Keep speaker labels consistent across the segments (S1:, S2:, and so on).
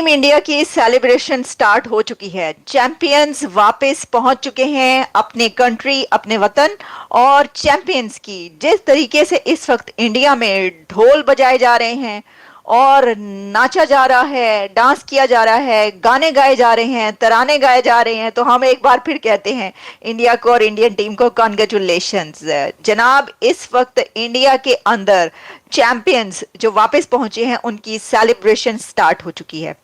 S1: Team India की celebration start हो चुकी है। चैंपियंस वापस पहुंच चुके हैं अपने कंट्री, अपने वतन। और चैंपियंस की जिस तरीके से इस वक्त इंडिया में ढोल बजाए जा रहे हैं और नाचा जा रहा है, डांस किया जा रहा है, गाने गाए जा रहे हैं, तराने गाए जा रहे हैं, तो हम एक बार फिर कहते हैं इंडिया को और इंडियन टीम को कॉन्ग्रेचुलेशंस। जनाब, इस वक्त इंडिया के अंदर चैंपियंस जो वापस पहुंचे हैं उनकी सेलिब्रेशन स्टार्ट हो चुकी है।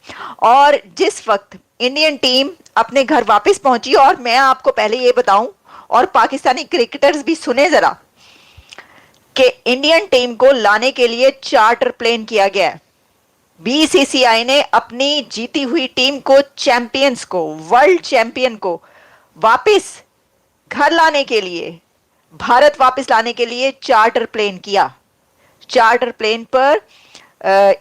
S1: और जिस वक्त इंडियन टीम अपने घर वापस पहुंची, और मैं आपको पहले ये बताऊं और पाकिस्तानी क्रिकेटर्स भी सुने जरा, कि इंडियन टीम को लाने के लिए चार्टर प्लेन किया गया है। बीसीसीआई ने अपनी जीती हुई टीम को, चैंपियंस को, वर्ल्ड चैंपियन को वापस घर लाने के लिए, भारत वापस लाने के लिए चार्टर प्लेन किया। चार्टर प्लेन पर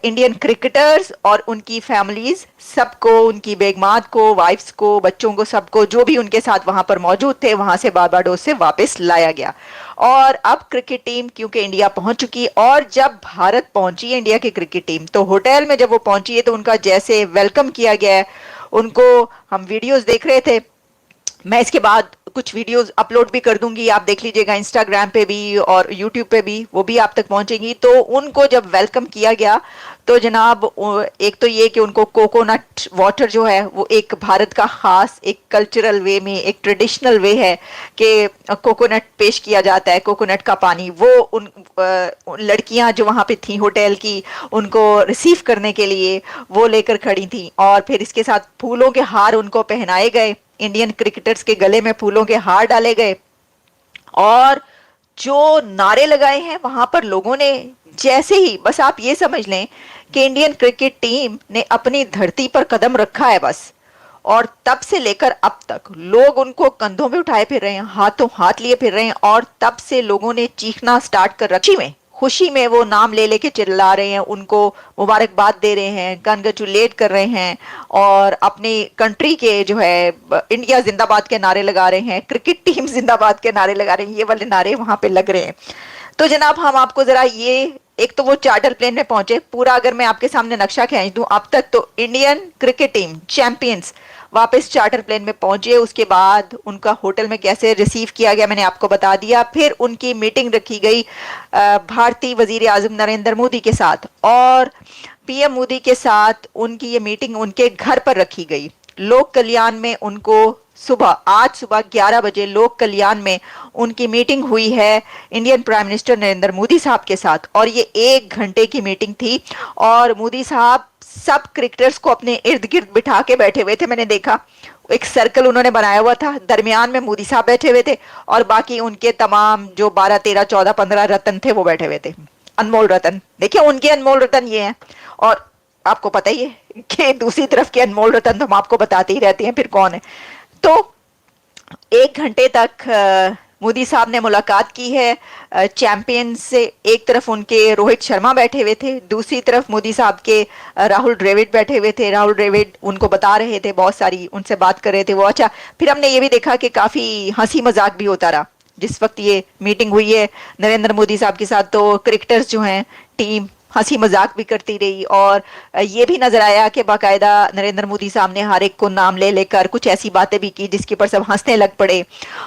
S1: इंडियन क्रिकेटर्स और उनकी फैमिलीज सबको, उनकी बेगमात को, वाइफ्स को, बच्चों को, सबको जो भी उनके साथ वहां पर मौजूद थे वहां से बारबाडोस से वापस लाया गया। और अब क्रिकेट टीम क्योंकि इंडिया पहुंच चुकी, और जब भारत पहुंची है इंडिया की क्रिकेट टीम, तो होटल में जब वो पहुंची है तो उनका जैसे वेलकम किया गया है, उनको हम वीडियोस देख रहे थे। मैं इसके बाद कुछ वीडियोस अपलोड भी कर दूंगी, आप देख लीजिएगा, इंस्टाग्राम पे भी और यूट्यूब पे भी, वो भी आप तक पहुंचेगी। तो उनको जब वेलकम किया गया तो जनाब, एक तो ये कि उनको कोकोनट वाटर जो है वो एक भारत का खास, एक कल्चरल वे में, एक ट्रेडिशनल वे है कि कोकोनट पेश किया जाता है, कोकोनट का पानी। वो उन लड़कियां जो वहां पे थी होटल की, उनको रिसीव करने के लिए वो लेकर खड़ी थी। और फिर इसके साथ फूलों के हार उनको पहनाए गए, इंडियन क्रिकेटर्स के गले में फूलों के हार डाले गए। और जो नारे लगाए हैं वहां पर लोगों ने, जैसे ही, बस आप ये समझ लें कि इंडियन क्रिकेट टीम ने अपनी धरती पर कदम रखा है बस, और तब से लेकर अब तक लोग उनको कंधों में उठाए फिर रहे हैं, हाथों हाथ लिए फिर रहे हैं। और तब से लोगों ने चीखना स्टार्ट कर रखी में, खुशी में वो नाम ले लेके चिल्ला रहे हैं, उनको मुबारकबाद दे रहे हैं, कंग्रेचुलेट कर रहे हैं, और अपनी कंट्री के जो है इंडिया जिंदाबाद के नारे लगा रहे हैं, क्रिकेट टीम जिंदाबाद के नारे लगा रहे हैं। ये वाले नारे वहां पे लग रहे हैं। तो जनाब, हम आपको जरा ये, एक तो वो चार्टर प्लेन में पहुंचे, पूरा अगर मैं आपके सामने नक्शा खींच दूं, अब तक तो इंडियन क्रिकेट टीम चैंपियंस वापस चार्टर प्लेन में पहुंचे, उसके बाद उनका होटल में कैसे रिसीव किया गया मैंने आपको बता दिया। फिर उनकी मीटिंग रखी गई भारतीय वजीर आजम नरेंद्र मोदी के साथ, और पीएम मोदी के साथ उनकी ये मीटिंग उनके घर पर रखी गई। लोक कल्याण में उनको आज सुबह 11 बजे लोक कल्याण में उनकी मीटिंग हुई है Indian prime minister Narendra Modi साहब के साथ, और ये 1 घंटे की मीटिंग थी। और मोदी साहब सब क्रिकेटर्स को अपने इर्द गिर्द बिठा के बैठे हुए थे, मैंने देखा एक सर्कल उन्होंने बनाया हुआ था, दरमियान में मोदी साहब बैठे हुए थे, और बाकी उनके तमाम जो 12, 13, 14, 15 रत्न थे वो बैठे हुए थे, अनमोल रत्न। देखिए, उनके अनमोल रत्न ये हैं। और आपको पता ही है कि दूसरी तरफ के अनमोल रत्न तो हम आपको बताते ही रहते हैं फिर कौन है। तो 1 घंटे तक मोदी साहब ने मुलाकात की है चैंपियन से। एक तरफ उनके रोहित शर्मा बैठे हुए थे, दूसरी तरफ मोदी साहब के राहुल द्रविड़ बैठे हुए थे। राहुल द्रविड़ उनको बता रहे थे, बहुत सारी उनसे बात कर रहे थे वो। अच्छा, फिर हमने ये भी देखा कि काफी हंसी मजाक भी होता रहा जिस वक्त ये मीटिंग हुई है नरेंद्र मोदी साहब के साथ। तो क्रिकेटर्स जो हैं, टीम हंसी मजाक भी करती रही, और ये भी नजर आया कि बाकायदा नरेंद्र मोदी साहब ने हर एक को नाम ले लेकर कुछ ऐसी बातें भी की जिसके ऊपर सब हंसने लग पड़े,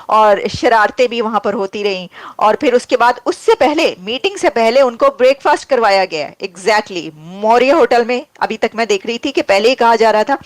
S1: और शरारतें भी वहां पर होती रहीं। और फिर उसके बाद, उससे पहले, मीटिंग से पहले उनको ब्रेकफास्ट करवाया गया एग्जैक्टली मौर्य होटल में। अभी तक मैं देख रही थी कि पहले ही कहा जा रहा था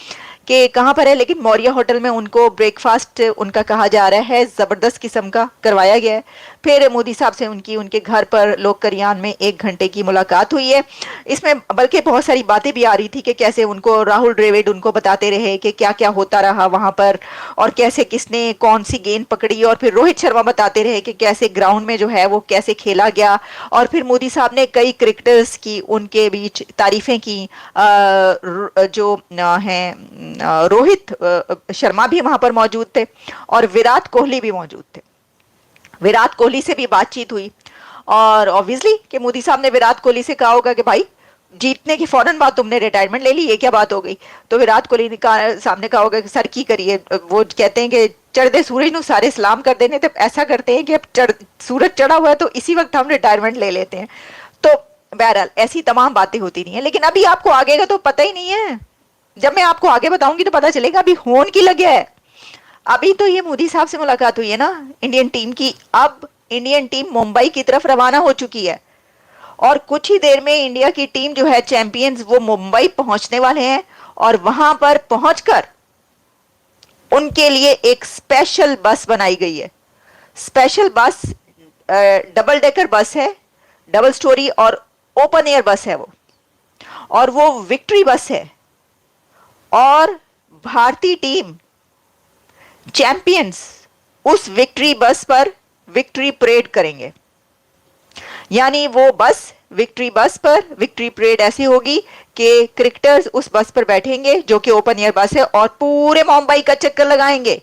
S1: कि कहां पर है, लेकिन मौर्य होटल में उनको ब्रेकफास्ट उनका कहा जा रहा है जबरदस्त किस्म का करवाया गया है। फिर मोदी साहब से उनके घर पर लोक कल्याण में 1 घंटे की मुलाकात हुई है। इसमें बल्कि बहुत सारी बातें भी आ रही थी कि कैसे उनको राहुल द्रविड़ उनको बताते रहे कि क्या क्या होता रहा वहां पर, और कैसे किसने कौन सी गेंद पकड़ी, और फिर रोहित शर्मा बताते रहे कि कैसे ग्राउंड में जो है वो कैसे खेला गया। और फिर मोदी साहब ने कई क्रिकेटर्स की उनके बीच तारीफें की, जो हैं रोहित शर्मा भी वहां पर मौजूद थे, और विराट कोहली भी मौजूद थे। विराट कोहली से भी बातचीत हुई, और ऑब्वियसली कि मोदी साहब ने विराट कोहली से कहा होगा कि भाई, जीतने के फौरन बाद तुमने रिटायरमेंट ले ली, ये क्या बात हो गई। तो विराट कोहली ने सामने कहा होगा कि सर की करिए, वो कहते हैं कि चढ़ते सूरज नु सारे सलाम कर देने, तो ऐसा करते हैं कि अब सूरज चढ़ा हुआ है तो इसी वक्त हम रिटायरमेंट ले लेते हैं। तो बहरहाल ऐसी तमाम बातें होती नहीं है, लेकिन अभी आपको आगे का तो पता ही नहीं है। जब मैं आपको आगे बताऊंगी तो पता चलेगा अभी होन की लग गया है। अभी तो ये मोदी साहब से मुलाकात हुई है ना इंडियन टीम की, अब इंडियन टीम मुंबई की तरफ रवाना हो चुकी है और कुछ ही देर में इंडिया की टीम जो है चैंपियंस वो मुंबई पहुंचने वाले हैं और वहां पर पहुंचकर उनके लिए एक स्पेशल बस बनाई गई है। स्पेशल बस डबल डेकर बस है, डबल स्टोरी और ओपन एयर बस है वो, और वो विक्ट्री बस है। और भारतीय टीम चैंपियंस उस विक्ट्री बस पर विक्ट्री परेड करेंगे। यानी वो बस विक्ट्री बस पर विक्ट्री परेड ऐसी होगी कि क्रिकेटर्स उस बस पर बैठेंगे जो कि ओपन एयर बस है और पूरे मुंबई का चक्कर लगाएंगे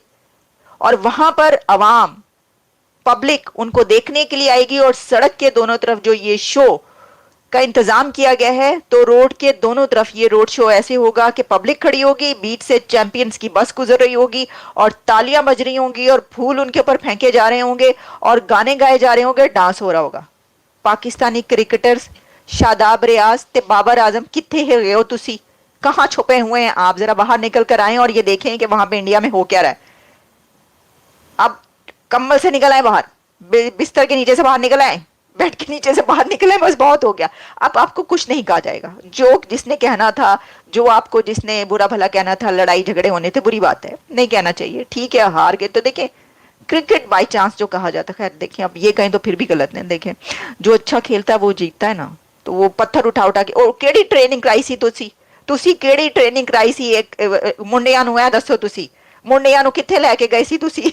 S1: और वहां पर अवाम पब्लिक उनको देखने के लिए आएगी और सड़क के दोनों तरफ जो ये शो का इंतजाम किया गया है, तो रोड के दोनों तरफ ये रोड शो ऐसे होगा कि पब्लिक खड़ी होगी, बीच से चैंपियंस की बस गुजर रही होगी और तालियां बज रही होंगी और फूल उनके ऊपर फेंके जा रहे होंगे और गाने गाए जा रहे होंगे, डांस हो रहा होगा। पाकिस्तानी क्रिकेटर्स शादाब रियाज ते बाबर आजम कितने है गए हो तुसी, कहां छुपे हुए हैं आप, जरा बाहर निकल कर आए और ये देखें कि वहां पे इंडिया में हो क्या रहा है। अब कम्बल से निकल आए बाहर, बिस्तर के नीचे से बाहर निकल आए, बेड के नीचे से बाहर निकले, बस बहुत हो गया। अब आपको कुछ नहीं कहा जाएगा, जो जिसने कहना था, जो आपको जिसने बुरा भला कहना था, लड़ाई झगड़े होने थे, बुरी बात है, नहीं कहना चाहिए, ठीक है, हार गए तो देखें क्रिकेट बाय चांस जो कहा जाता है, खैर देखें अब ये कहें तो फिर भी गलत है। देखें जो अच्छा खेलता है वो जीतता है ना, तो वो पत्थर उठा उठा के और केड़ी ट्रेनिंग कराई सी तुसी केड़ी ट्रेनिंग कराई सी एक मुंडियां नु है, दसो तुसी मुंडियां नु किथे लेके गए सी तुसी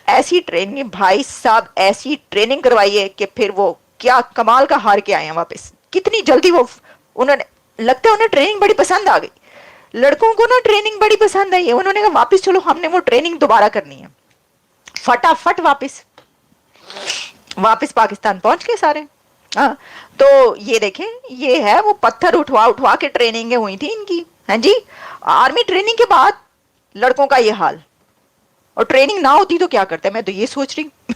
S1: ऐसी ट्रेनिंग भाई साहब, ऐसी ट्रेनिंग करवाई है कि फिर वो क्या कमाल का हार के आए हैं वापस, कितनी जल्दी वो उन्होंने, लगता है उन्हें ट्रेनिंग बड़ी पसंद आ गई, लड़कों को ना ट्रेनिंग बड़ी पसंद आई है, उन्होंने कहा वापस चलो हमने वो ट्रेनिंग दोबारा करनी है, फटाफट वापस वापस पाकिस्तान पहुंच गए सारे। हाँ, तो ये देखें, ये है वो पत्थर उठवा उठवा के ट्रेनिंगें हुई थी इनकी, हैं जी, आर्मी ट्रेनिंग के बाद लड़कों का ये हाल, और ट्रेनिंग ना होती तो क्या करते, मैं तो ये सोच रही हूँ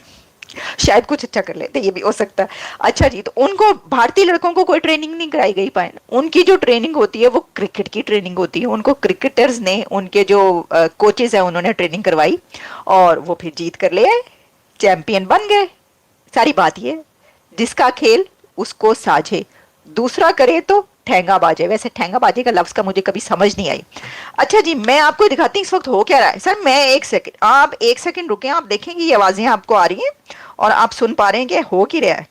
S1: शायद कुछ अच्छा कर लेते, ये भी हो सकता है। अच्छा जी, तो उनको भारतीय लड़कों को कोई ट्रेनिंग नहीं कराई गई पाए, उनकी जो ट्रेनिंग होती है वो क्रिकेट की ट्रेनिंग होती है, उनको क्रिकेटर्स ने, उनके जो कोचेज है उन्होंने ट्रेनिंग करवाई और वो फिर जीत कर ले आए, चैंपियन बन गए। सारी बात ये, जिसका खेल उसको साझे, दूसरा करे तो ठेंगा बाजे। वैसे ठेंगा बाजे का लफ्ज का मुझे कभी समझ नहीं आई। अच्छा जी, मैं आपको दिखाती हूँ इस वक्त हो क्या रहा है। सर मैं एक सेकंड, आप एक सेकंड रुके, आप देखेंगे ये आवाजें आपको आ रही हैं और आप सुन पा रहे हैं कि हो क्या रहा है।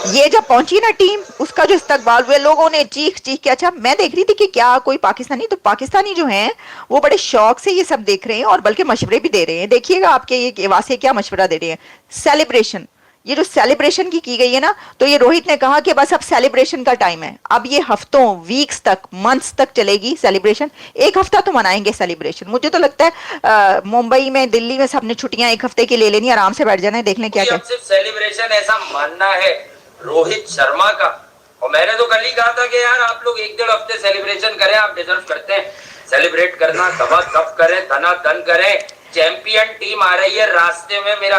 S1: ये जब पहुंची ना टीम, उसका जो इस्तकबाल हुए, लोगों ने चीख चीख के, अच्छा मैं देख रही थी कि क्या कोई पाकिस्तानी, तो पाकिस्तानी जो हैं वो बड़े शौक से ये सब देख रहे हैं और बल्कि मशवरे भी दे रहे हैं। देखिएगा आपके ये वासे क्या मशवरा दे रहे हैं। सेलिब्रेशन, ये जो सेलिब्रेशन की गई है ना, तो ये रोहित ने कहा कि बस अब सेलिब्रेशन का टाइम है, अब ये हफ्तों, वीक्स तक, मंथ्स तक चलेगी सेलिब्रेशन, एक हफ्ता तो मनाएंगे सेलिब्रेशन। मुझे तो लगता है मुंबई में, दिल्ली में सबने छुट्टियां एक हफ्ते की ले लेनी, आराम से बैठ जाना है, देख लें क्या क्या।
S2: सिर्फ सेलिब्रेशन ऐसा मानना है रोहित शर्मा का, और मैंने तो कल ही कहा था कि यार आप लोग एक डेढ़ हफ्ते सेलिब्रेशन करें, आप डिजर्व करते हैं सेलिब्रेट करना, दबा दब करें, धना धन करें, चैंपियन टीम आ रही है, रास्ते में मेरा